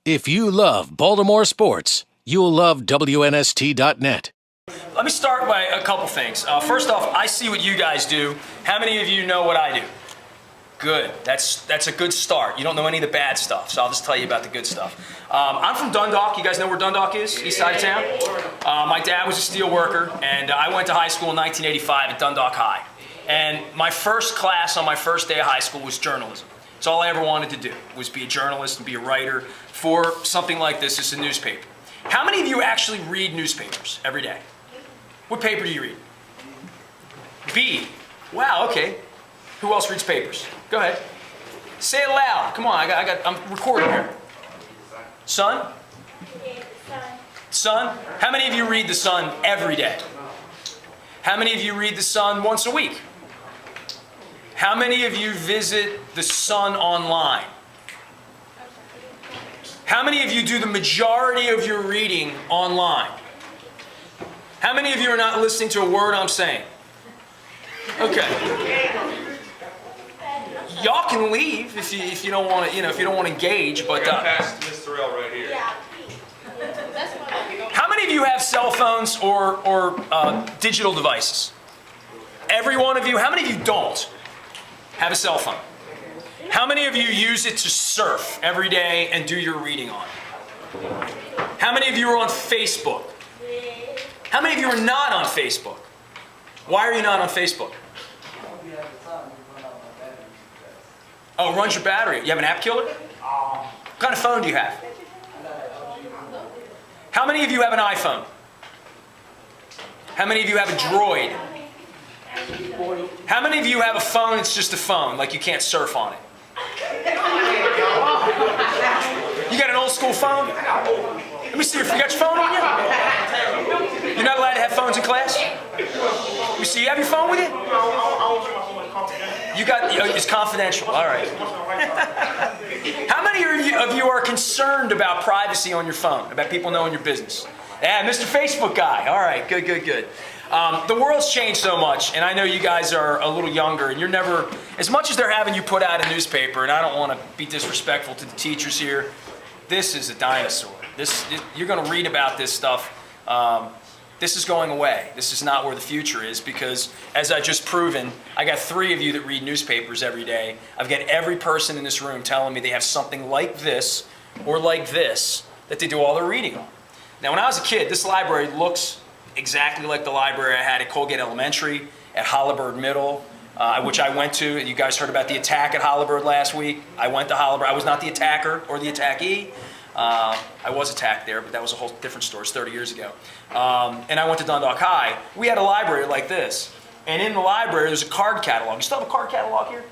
If you love Baltimore sports, you'll love WNST.net. Let me start by a couple things. First off, I see what you guys do. How many of you know what I do? Good. That's a good start. You don't know any of the bad stuff, so I'll just tell you about the good stuff. I'm from Dundalk. You guys know where Dundalk is? East side of town? My dad was a steel worker, and I went to high school in 1985 at Dundalk High. And my first class on my first day of high school was journalism. It's all I ever wanted to do, was be a journalist and be a writer for something like this. It's a newspaper. How many of you actually read newspapers every day? What paper do you read? B. Wow, okay. Who else reads papers? Go ahead. Say it loud. Come on, I'm recording here. Sun? Sun? How many of you read the Sun every day? How many of you read the Sun once a week? How many of you visit the Sun online? How many of you do the majority of your reading online? How many of you are not listening to a word I'm saying? Okay. Y'all can leave if you don't want to, if you don't want to engage, but past Nestor right here. How many of you have cell phones or digital devices? Every one of you. How many of you don't have a cell phone? How many of you use it to surf every day and do your reading on it? How many of you are on Facebook? How many of you are not on Facebook? Why are you not on Facebook? Oh, it runs your battery. You have an app killer? What kind of phone do you have? How many of you have an iPhone? How many of you have a Droid? How many of you have a phone that's just a phone, like you can't surf on it? You got an old school phone? Let me see if you got your phone on you. You're not allowed to have phones in class? You see, you have your phone with you? You got, it's confidential. All right. How many of you are concerned about privacy on your phone, about people knowing your business? Yeah, Mr. Facebook guy. All right, good. The world's changed so much, and I know you guys are a little younger, and you're never, as much as they're having you put out a newspaper, and I don't want to be disrespectful to the teachers here, this is a dinosaur. You're going to read about this stuff. This is going away. This is not where the future is, because as I've just proven, I got 3 of you that read newspapers every day. I've got every person in this room telling me they have something like this or like this that they do all their reading on. Now, when I was a kid, this library looks exactly like the library I had at Colgate Elementary, at Hollibird Middle, which I went to. You guys heard about the attack at Hollibird last week. I went to Hollibird. I was not the attacker or the attackee. I was attacked there, but that was a whole different story. It's 30 years ago. And I went to Dundalk High. We had a library like this. And in the library, there's a card catalog. You still have a card catalog here?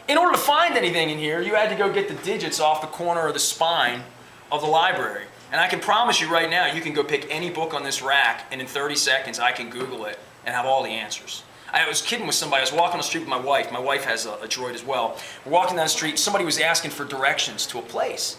In order to find anything in here, you had to go get the digits off the corner of the spine of the library. And I can promise you right now, you can go pick any book on this rack, and in 30 seconds, I can Google it and have all the answers. I was kidding with somebody. I was walking on the street with my wife. My wife has a Droid as well. We're walking down the street. Somebody was asking for directions to a place.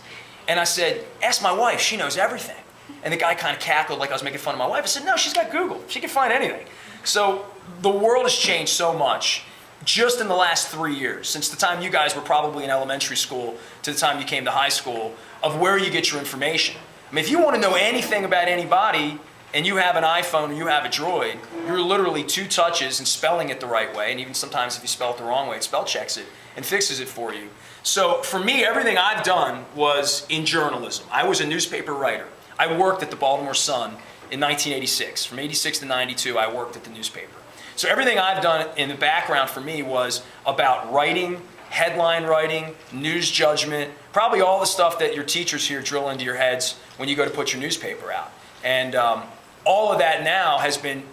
And I said, ask my wife. She knows everything. And the guy kind of cackled like I was making fun of my wife. I said, no, she's got Google. She can find anything. So the world has changed so much just in the last 3 years, since the time you guys were probably in elementary school to the time you came to high school, of where you get your information. I mean, if you want to know anything about anybody, and you have an iPhone or you have a Droid, you're literally 2 touches and spelling it the right way. And even sometimes if you spell it the wrong way, it spell checks it and fixes it for you. So for me, everything I've done was in journalism. I was a newspaper writer. I worked at the Baltimore Sun in 1986. From 86 to 92, I worked at the newspaper. So everything I've done in the background for me was about writing, headline writing, news judgment, probably all the stuff that your teachers here drill into your heads when you go to put your newspaper out. And all of that now has been,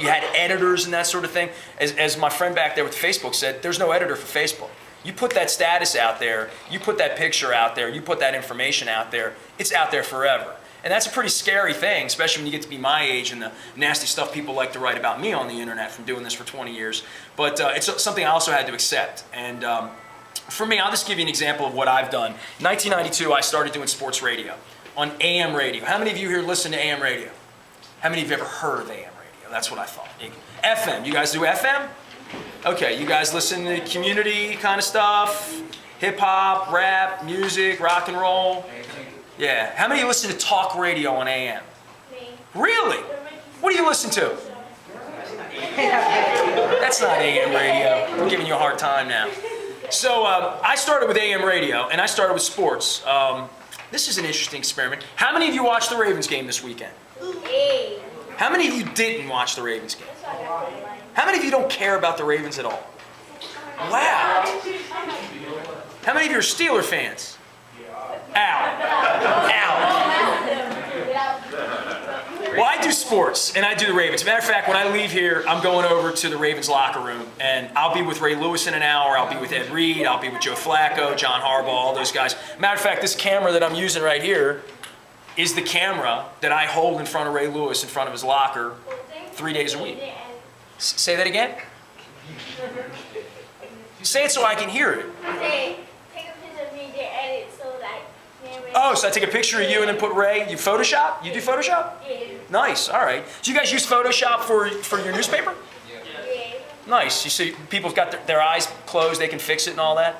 you had editors and that sort of thing. As my friend back there with Facebook said, there's no editor for Facebook. You put that status out there, you put that picture out there, you put that information out there, it's out there forever. And that's a pretty scary thing, especially when you get to be my age and the nasty stuff people like to write about me on the internet from doing this for 20 years. But it's something I also had to accept. And for me, I'll just give you an example of what I've done. In 1992, I started doing sports radio on AM radio. How many of you here listen to AM radio? How many of you have ever heard of AM radio? That's what I thought. FM, you guys do FM? Okay, you guys listen to community kind of stuff? Hip hop, rap, music, rock and roll? Yeah. How many of you listen to talk radio on AM? Me. Really? What do you listen to? That's not AM radio. I'm giving you a hard time now. So I started with AM radio, and I started with sports. This is an interesting experiment. How many of you watched the Ravens game this weekend? Hey. How many of you didn't watch the Ravens game? How many of you don't care about the Ravens at all? Wow. How many of you are Steeler fans? Ow. Well, I do sports, and I do the Ravens. Matter of fact, when I leave here, I'm going over to the Ravens locker room, and I'll be with Ray Lewis in an hour, I'll be with Ed Reed, I'll be with Joe Flacco, John Harbaugh, all those guys. Matter of fact, this camera that I'm using right here is the camera that I hold in front of Ray Lewis in front of his locker 3 days a week. Say that again? Say it so I can hear it. Say, take a picture of me to edit so that. Oh, so I take a picture of you and then put Ray. You Photoshop? You do Photoshop? Yeah. Nice. All right. Do you guys use Photoshop for your newspaper? Yeah. Nice. You see, people's got their eyes closed. They can fix it and all that.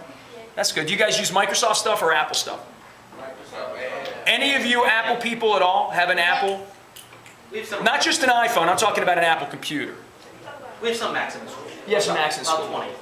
That's good. Do you guys use Microsoft stuff or Apple stuff? Any of you Apple people at all have an Apple? Not just an iPhone. I'm talking about an Apple computer. We have some Macs in school. Yes, Macs in school. About 20.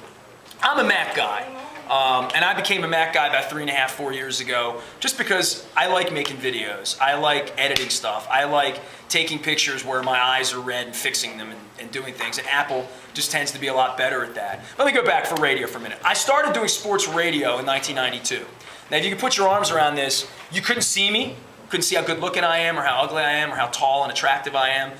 I'm a Mac guy. And I became a Mac guy about 3.5, 4 years ago, just because I like making videos. I like editing stuff. I like taking pictures where my eyes are red and fixing them and doing things. And Apple just tends to be a lot better at that. Let me go back for radio for a minute. I started doing sports radio in 1992. Now, if you could put your arms around this, you couldn't see me. Couldn't see how good looking I am or how ugly I am or how tall and attractive I am.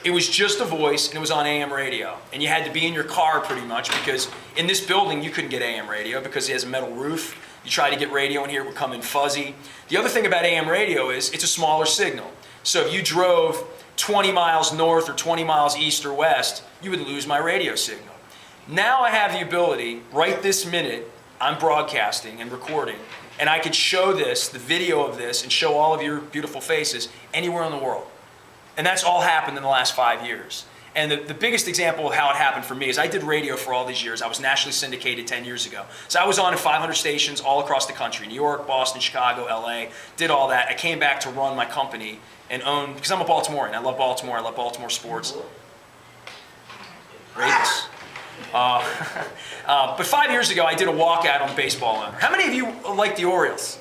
It was just a voice, and it was on AM radio. And you had to be in your car pretty much, because in this building you couldn't get AM radio because it has a metal roof. You try to get radio in here, it would come in fuzzy. The other thing about AM radio is it's a smaller signal. So if you drove 20 miles north or 20 miles east or west, you would lose my radio signal. Now I have the ability, right this minute, I'm broadcasting and recording, and I could show this, the video of this, and show all of your beautiful faces anywhere in the world. And that's all happened in the last 5 years. And the biggest example of how it happened for me is I did radio for all these years. I was nationally syndicated 10 years ago. So I was on in 500 stations all across the country, New York, Boston, Chicago, LA, did all that. I came back to run my company and own, because I'm a Baltimorean. I love Baltimore sports. Ravens. But 5 years ago, I did a walkout on the baseball owner. How many of you like the Orioles?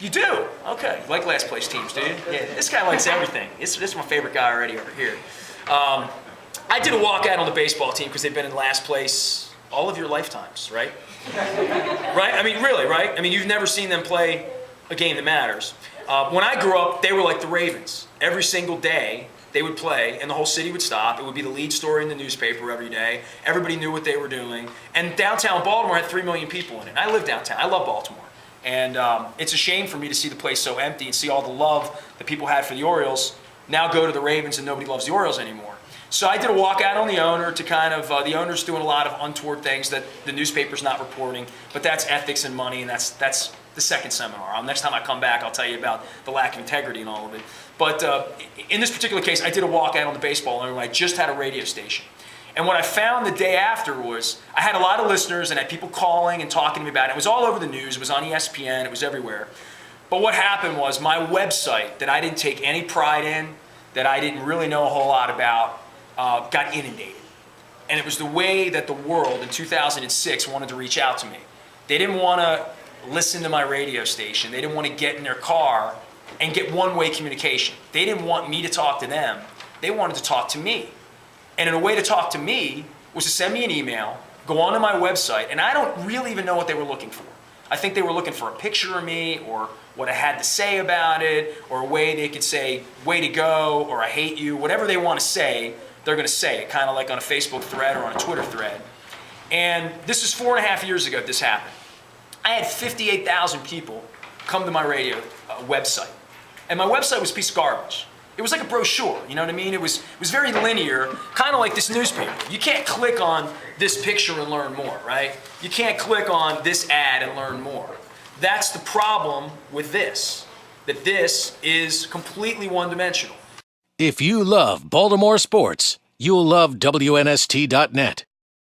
You do? Okay. You like last place teams, do you? Yeah, this guy likes everything. This is my favorite guy already over here. I did a walkout on the baseball team because they've been in last place all of your lifetimes, right? Right? I mean, really, right? I mean, you've never seen them play a game that matters. When I grew up, they were like the Ravens. Every single day, they would play, and the whole city would stop. It would be the lead story in the newspaper every day. Everybody knew what they were doing. And downtown Baltimore had 3 million people in it. I live downtown. I love Baltimore. And it's a shame for me to see the place so empty and see all the love that people had for the Orioles now go to the Ravens and nobody loves the Orioles anymore. So I did a walkout on the owner to kind of, the owner's doing a lot of untoward things that the newspaper's not reporting, but that's ethics and money, and that's the second seminar. Next time I come back, I'll tell you about the lack of integrity and all of it. But in this particular case, I did a walkout on the baseball owner when I just had a radio station. And what I found the day after was I had a lot of listeners and I had people calling and talking to me about it. It was all over the news. It was on ESPN. It was everywhere. But what happened was my website that I didn't take any pride in, that I didn't really know a whole lot about, got inundated. And it was the way that the world in 2006 wanted to reach out to me. They didn't want to listen to my radio station. They didn't want to get in their car and get one-way communication. They didn't want me to talk to them. They wanted to talk to me. And in a way to talk to me was to send me an email, go onto my website, and I don't really even know what they were looking for. I think they were looking for a picture of me or what I had to say about it or a way they could say, way to go, or I hate you. Whatever they want to say, they're going to say it, kind of like on a Facebook thread or on a Twitter thread. And this is 4.5 years ago this happened. I had 58,000 people come to my radio website. And my website was a piece of garbage. It was like a brochure, you know what I mean? It was very linear, kind of like this newspaper. You can't click on this picture and learn more, right? You can't click on this ad and learn more. That's the problem with this, that this is completely one-dimensional. If you love Baltimore sports, you'll love WNST.net.